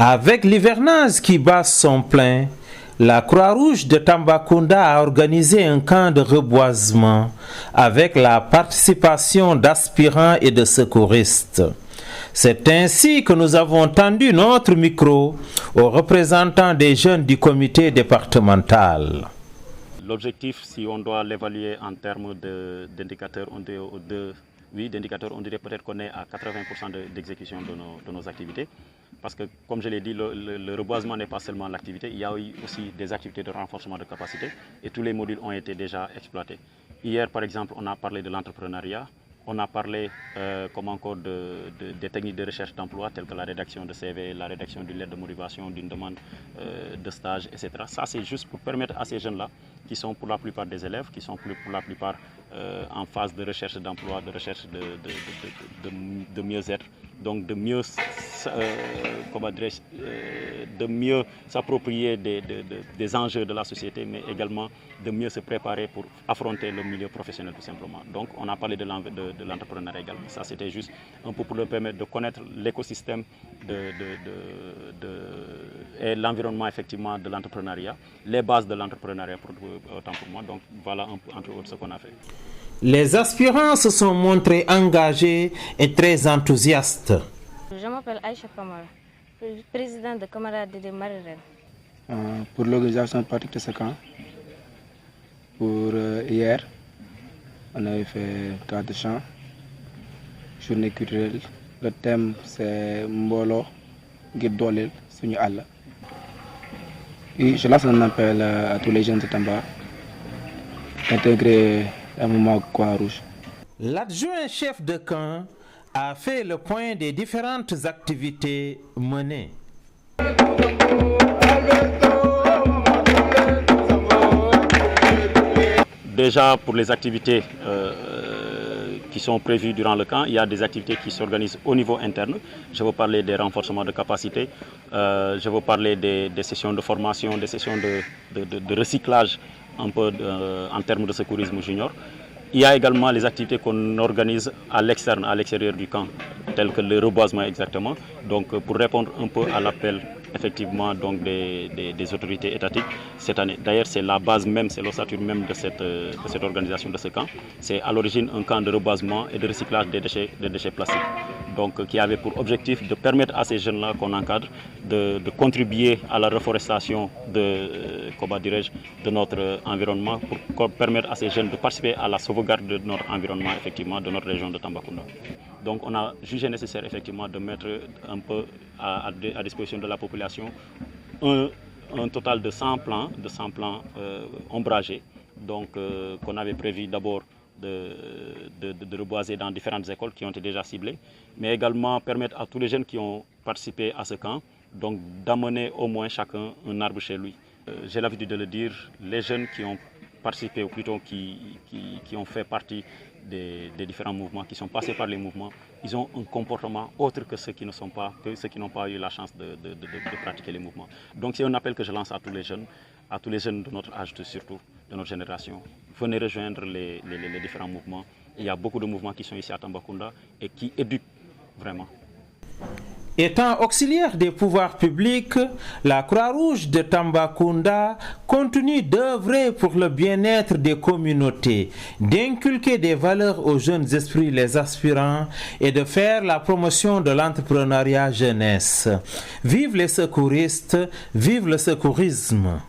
Avec l'hivernage qui bat son plein, la Croix-Rouge de Tambacounda a organisé un camp de reboisement avec la participation d'aspirants et de secouristes. C'est ainsi que nous avons tendu notre micro aux représentants des jeunes du comité départemental. L'objectif, si on doit l'évaluer en termes d'indicateurs, on dirait peut-être qu'on est à 80% d'exécution de nos activités. Parce que, comme je l'ai dit, le reboisement n'est pas seulement l'activité, il y a eu aussi des activités de renforcement de capacité et tous les modules ont été déjà exploités. Hier, par exemple, on a parlé de l'entrepreneuriat, on a parlé comme encore des techniques de recherche d'emploi telles que la rédaction de CV, la rédaction d'une lettre de motivation, d'une demande de stage, etc. Ça, c'est juste pour permettre à ces jeunes-là, qui sont pour la plupart des élèves, qui sont pour la plupart en phase de recherche d'emploi, de recherche de mieux-être, donc de mieux s'approprier des enjeux de la société, mais également de mieux se préparer pour affronter le milieu professionnel tout simplement. Donc on a parlé de l'entrepreneuriat également. Ça, c'était juste un peu pour leur permettre de connaître l'écosystème et l'environnement effectivement de l'entrepreneuriat, les bases de l'entrepreneuriat autant pour moi. Donc voilà un peu, entre autres ce qu'on a fait. Les aspirants se sont montrés engagés et très enthousiastes. Je m'appelle Aïcha Kamara, présidente de camarades de Marirel. Pour l'organisation pratique de ce camp, pour hier, on avait fait cas de chant, journée culturelle. Le thème c'est Mbolo Guidolil Suñu Alla. Et je lance un appel à tous les jeunes de Tamba d'intégrer un mouvement Croix-Rouge. L'adjoint chef de camp a fait le point des différentes activités menées. Déjà pour les activités qui sont prévues durant le camp, il y a des activités qui s'organisent au niveau interne. Je veux parler des renforcements de capacité, je veux parler des sessions de formation, des sessions de recyclage un peu en termes de secourisme junior. Il y a également les activités qu'on organise à l'externe, à l'extérieur du camp, telles que le reboisement exactement. Donc pour répondre un peu à l'appel effectivement donc des autorités étatiques cette année. D'ailleurs, c'est la base même, c'est l'ossature même de cette organisation de ce camp. C'est à l'origine un camp de reboisement et de recyclage des déchets plastiques. Donc qui avait pour objectif de permettre à ces jeunes-là qu'on encadre de contribuer à la reforestation de notre environnement, pour permettre à ces jeunes de participer à la sauvegarde de notre environnement, effectivement, de notre région de Tambacounda. Donc on a jugé nécessaire effectivement de mettre un peu à disposition de la population un total de 100 plants ombragés, donc qu'on avait prévu d'abord de reboiser dans différentes écoles qui ont été déjà ciblées, mais également permettre à tous les jeunes qui ont participé à ce camp donc d'amener au moins chacun un arbre chez lui. J'ai l'habitude de le dire, les jeunes qui ont participé, ou plutôt qui ont fait partie des différents mouvements, qui sont passés par les mouvements, ils ont un comportement autre que ceux qui n'ont pas eu la chance de pratiquer les mouvements. Donc c'est un appel que je lance à tous les jeunes de notre âge surtout, de notre génération. Venez rejoindre les différents mouvements. Il y a beaucoup de mouvements qui sont ici à Tambacounda et qui éduquent vraiment. Étant auxiliaire des pouvoirs publics, la Croix-Rouge de Tambacounda continue d'œuvrer pour le bien-être des communautés, d'inculquer des valeurs aux jeunes esprits, les aspirants, et de faire la promotion de l'entrepreneuriat jeunesse. Vive les secouristes, vive le secourisme!